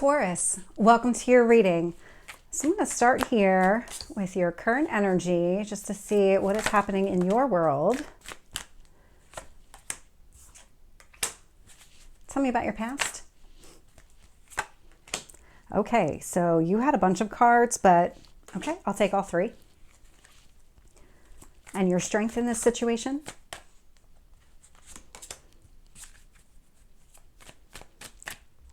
Taurus, welcome to your reading. So I'm going to start here with your current energy just to see what is happening in your world. Tell me about your past. Okay, so you had a bunch of cards, but okay, I'll take all three. And your strength in this situation.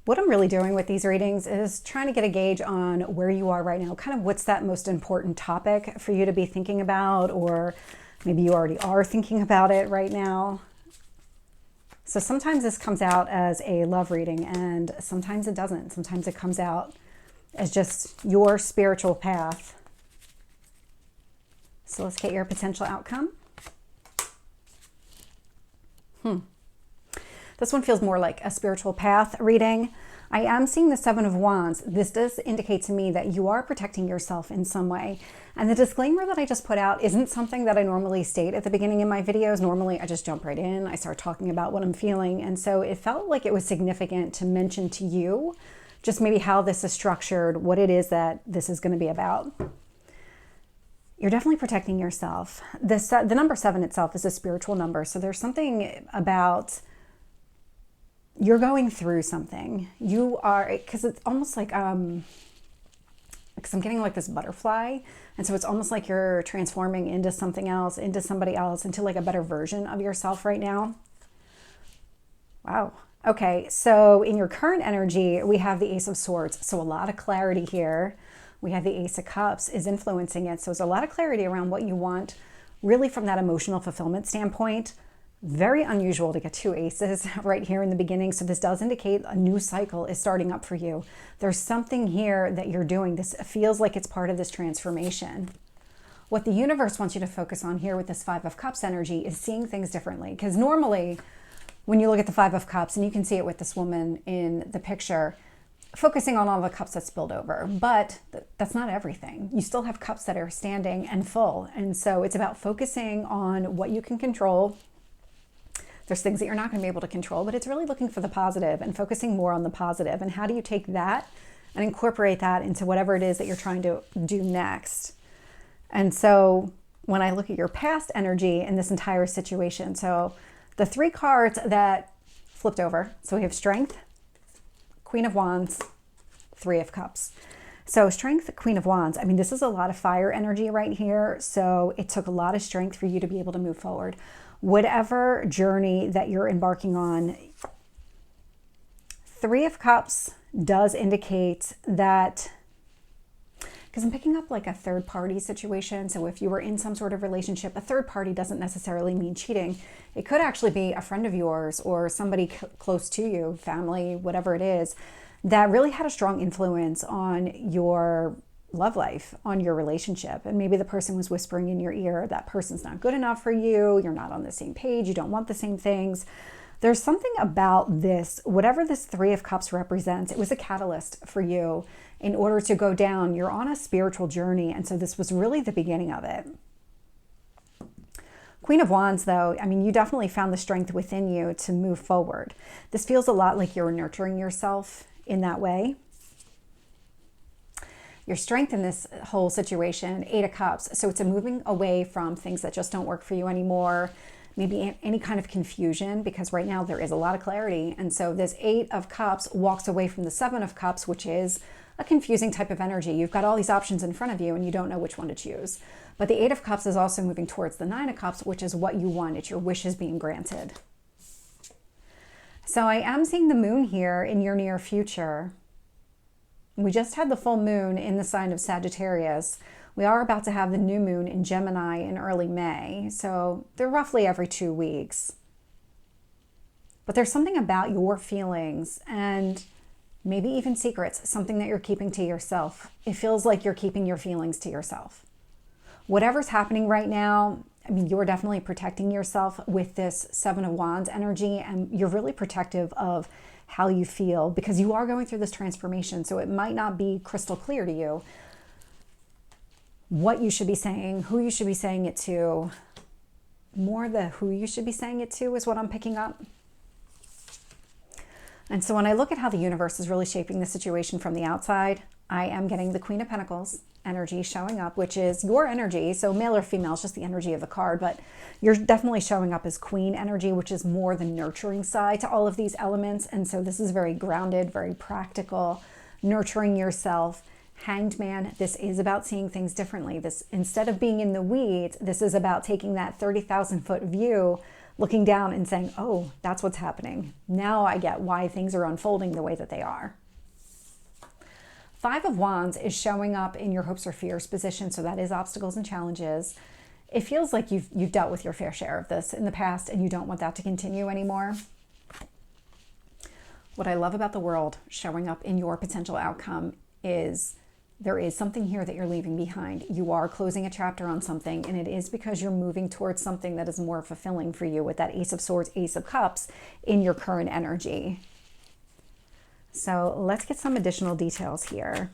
What I'm really doing with these readings is trying to get a gauge on where you are right now, kind of what's that most important topic for you to be thinking about, or maybe you already are thinking about it right now. So sometimes this comes out as a love reading and sometimes it doesn't. Sometimes it comes out as just your spiritual path. So let's get your potential outcome. This one feels more like a spiritual path reading. I am seeing the Seven of Wands. This does indicate to me that you are protecting yourself in some way. And the disclaimer that I just put out isn't something that I normally state at the beginning of my videos. Normally, I just jump right in. I start talking about what I'm feeling. And so it felt like it was significant to mention to you just maybe how this is structured, what it is that this is going to be about. You're definitely protecting yourself. The number 7 itself is a spiritual number. So there's something about you're going through something. You are, because it's almost like, because I'm getting like this butterfly. And so it's almost like you're transforming into something else, into somebody else, into like a better version of yourself right now. Wow. Okay. So in your current energy, we have the Ace of Swords. So a lot of clarity here. We have the Ace of Cups is influencing it. So there's a lot of clarity around what you want, really from that emotional fulfillment standpoint. Very unusual to get 2 aces right here in the beginning. So this does indicate a new cycle is starting up for you. There's something here that you're doing. This feels like it's part of this transformation. What the universe wants you to focus on here with this 5 of Cups energy is seeing things differently. Because normally when you look at the 5 of Cups, and you can see it with this woman in the picture, focusing on all the cups that spilled over, but that's not everything. You still have cups that are standing and full. And so it's about focusing on what you can control. There's things that you're not going to be able to control, but it's really looking for the positive and focusing more on the positive. And how do you take that and incorporate that into whatever it is that you're trying to do next? And so when I look at your past energy in this entire situation, so the 3 cards that flipped over, so we have Strength, Queen of Wands, 3 of Cups. So Strength, Queen of Wands, I mean, this is a lot of fire energy right here. So it took a lot of strength for you to be able to move forward. Whatever journey that you're embarking on, 3 of Cups does indicate that, because I'm picking up like a third party situation. So if you were in some sort of relationship, a third party doesn't necessarily mean cheating. It could actually be a friend of yours or somebody close to you, family, whatever it is, that really had a strong influence on your love life, on your relationship. And maybe the person was whispering in your ear, that person's not good enough for you. You're not on the same page. You don't want the same things. There's something about this, whatever this 3 of Cups represents, it was a catalyst for you in order to go down. You're on a spiritual journey. And so this was really the beginning of it. Queen of Wands, though, I mean, you definitely found the strength within you to move forward. This feels a lot like you're nurturing yourself in that way. Your strength in this whole situation, 8 of Cups. So it's a moving away from things that just don't work for you anymore. Maybe any kind of confusion, because right now there is a lot of clarity. And so this 8 of Cups walks away from the 7 of Cups, which is a confusing type of energy. You've got all these options in front of you and you don't know which one to choose. But the 8 of Cups is also moving towards the 9 of Cups, which is what you want. It's your wishes being granted. So I am seeing the moon here in your near future. We just had the full moon in the sign of Sagittarius. We are about to have the new moon in Gemini in early May. So they're roughly every 2 weeks. But there's something about your feelings and maybe even secrets, something that you're keeping to yourself. It feels like you're keeping your feelings to yourself. Whatever's happening right now, I mean, you're definitely protecting yourself with this 7 of Wands energy, and you're really protective of how you feel because you are going through this transformation. So it might not be crystal clear to you what you should be saying, who you should be saying it to. More the who you should be saying it to is what I'm picking up. And so when I look at how the universe is really shaping the situation from the outside, I am getting the Queen of Pentacles energy showing up, which is your energy. So male or female is just the energy of the card, but you're definitely showing up as Queen energy, which is more the nurturing side to all of these elements. And so this is very grounded, very practical, nurturing yourself. Hanged Man, this is about seeing things differently. This, instead of being in the weeds, this is about taking that 30,000 foot view, looking down and saying, oh, that's what's happening. Now I get why things are unfolding the way that they are. Five of Wands is showing up in your hopes or fears position. So that is obstacles and challenges. It feels like you've dealt with your fair share of this in the past and you don't want that to continue anymore. What I love about the World showing up in your potential outcome is there is something here that you're leaving behind. You are closing a chapter on something, and it is because you're moving towards something that is more fulfilling for you with that Ace of Swords, Ace of Cups in your current energy. So let's get some additional details here.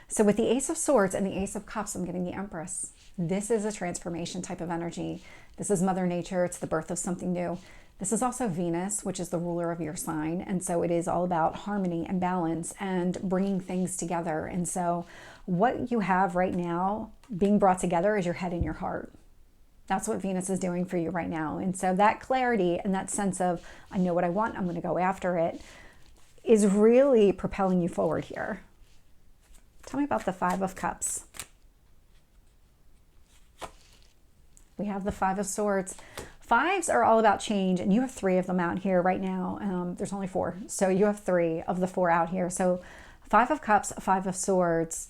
So with the Ace of Swords and the Ace of Cups, I'm getting the Empress. This is a transformation type of energy. This is Mother Nature. It's the birth of something new. This is also Venus, which is the ruler of your sign. And so it is all about harmony and balance and bringing things together. And so what you have right now being brought together is your head and your heart. That's what Venus is doing for you right now. And so that clarity and that sense of, I know what I want, I'm going to go after it, is really propelling you forward here. Tell me about the Five of Cups. We have the Five of Swords. Fives are all about change, and you have three of them out here right now. There's only four, so you have three of the four out here. So Five of Cups, Five of Swords,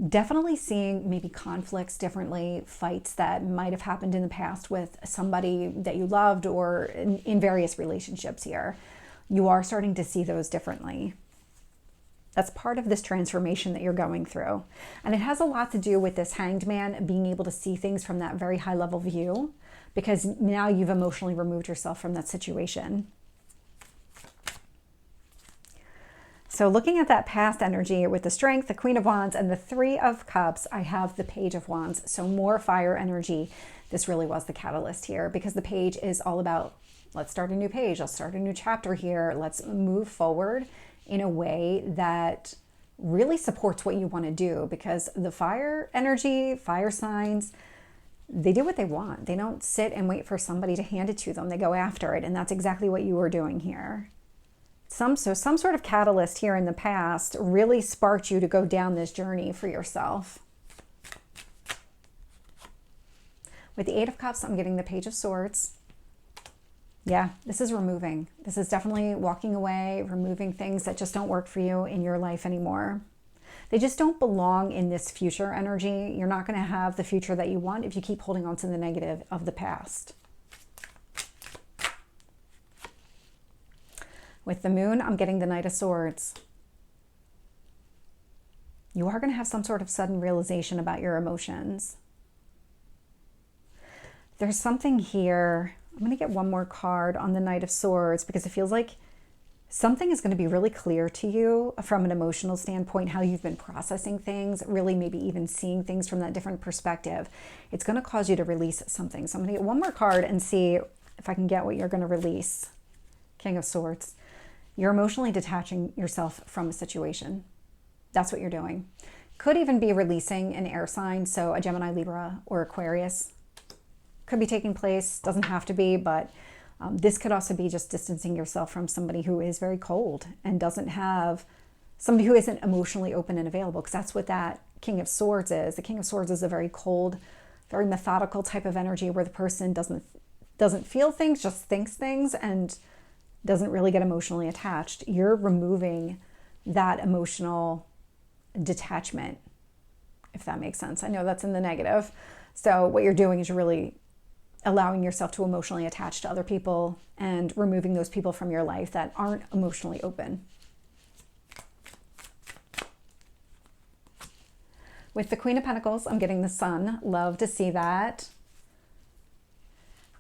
definitely seeing maybe conflicts differently, fights that might have happened in the past with somebody that you loved or in various relationships here. You are starting to see those differently. That's part of this transformation that you're going through. And it has a lot to do with this Hanged Man being able to see things from that very high level view, because now you've emotionally removed yourself from that situation. So looking at that past energy with the Strength, the Queen of Wands, and the Three of Cups, I have the Page of Wands. So more fire energy. This really was the catalyst here, because the Page is all about, let's start a new page. Let's start a new chapter here. Let's move forward in a way that really supports what you want to do, because the fire energy, fire signs, they do what they want. They don't sit and wait for somebody to hand it to them. They go after it. And that's exactly what you were doing here. Some sort of catalyst here in the past really sparked you to go down this journey for yourself. With the Eight of Cups, I'm getting the Page of Swords. Yeah, this is removing. This is definitely walking away, removing things that just don't work for you in your life anymore. They just don't belong in this future energy. You're not going to have the future that you want if you keep holding on to the negative of the past. With the Moon, I'm getting the Knight of Swords. You are going to have some sort of sudden realization about your emotions. There's something here. I'm going to get one more card on the Knight of Swords, because it feels like something is going to be really clear to you from an emotional standpoint, how you've been processing things, really maybe even seeing things from that different perspective. It's going to cause you to release something. So I'm going to get one more card and see if I can get what you're going to release. King of Swords. You're emotionally detaching yourself from a situation. That's what you're doing. Could even be releasing an air sign, so a Gemini, Libra, or Aquarius. Could be taking place, doesn't have to be, but this could also be just distancing yourself from somebody who is very cold and doesn't have, somebody who isn't emotionally open and available, because that's what that King of Swords is. The King of Swords is a very cold, very methodical type of energy where the person doesn't feel things, just thinks things, and doesn't really get emotionally attached. You're removing that emotional detachment, if that makes sense. I know that's in the negative. So what you're doing is you're really allowing yourself to emotionally attach to other people and removing those people from your life that aren't emotionally open. With the Queen of Pentacles, I'm getting the Sun. Love to see that.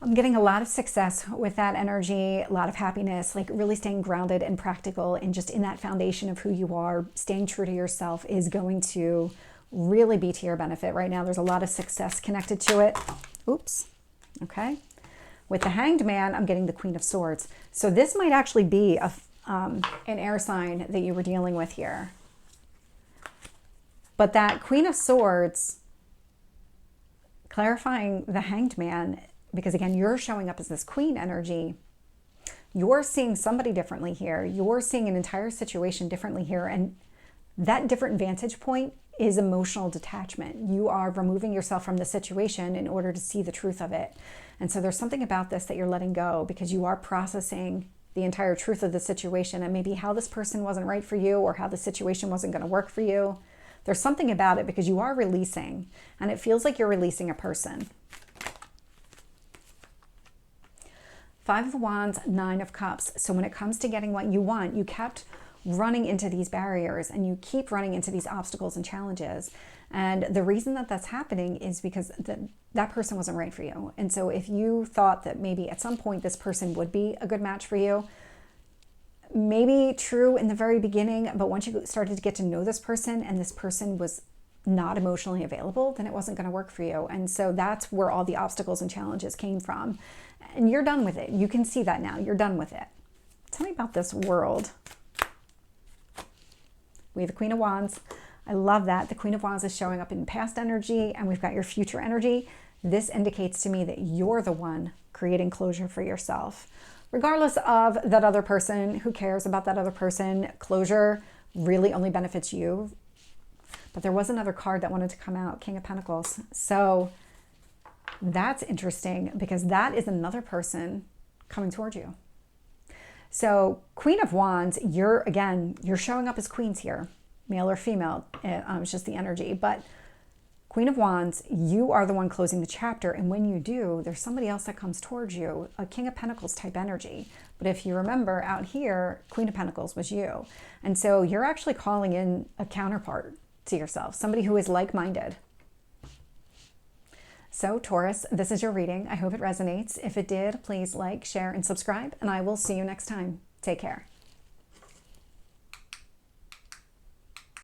I'm getting a lot of success with that energy, a lot of happiness, like really staying grounded and practical and just in that foundation of who you are. Staying true to yourself is going to really be to your benefit right now. There's a lot of success connected to it. Oops. Okay. With the Hanged Man, I'm getting the Queen of Swords. So this might actually be an air sign that you were dealing with here. But that Queen of Swords, clarifying the Hanged Man, because again, you're showing up as this queen energy. You're seeing somebody differently here. You're seeing an entire situation differently here. And that different vantage point is emotional detachment. You are removing yourself from the situation in order to see the truth of it. And so there's something about this that you're letting go because you are processing the entire truth of the situation and maybe how this person wasn't right for you or how the situation wasn't going to work for you. There's something about it because you are releasing, and it feels like you're releasing a person. Five of Wands, Nine of Cups. So when it comes to getting what you want, you kept running into these barriers and you keep running into these obstacles and challenges. And the reason that that's happening is because that person wasn't right for you. And so if you thought that maybe at some point this person would be a good match for you, maybe true in the very beginning, but once you started to get to know this person and this person was not emotionally available, then it wasn't going to work for you. And so that's where all the obstacles and challenges came from. And you're done with it. You can see that now. You're done with it. Tell me about this World. We have the Queen of Wands. I love that. The Queen of Wands is showing up in past energy, and we've got your future energy. This indicates to me that you're the one creating closure for yourself. Regardless of that other person, who cares about that other person? Closure really only benefits you. But there was another card that wanted to come out, King of Pentacles. So that's interesting because that is another person coming toward you. So Queen of Wands, you're showing up as queens here, male or female. It's just the energy. But Queen of Wands, you are the one closing the chapter. And when you do, there's somebody else that comes towards you, a King of Pentacles type energy. But if you remember out here, Queen of Pentacles was you. And so you're actually calling in a counterpart to yourself, somebody who is like-minded. So Taurus, this is your reading. I hope it resonates. If it did, please like, share, and subscribe, and I will see you next time. Take care.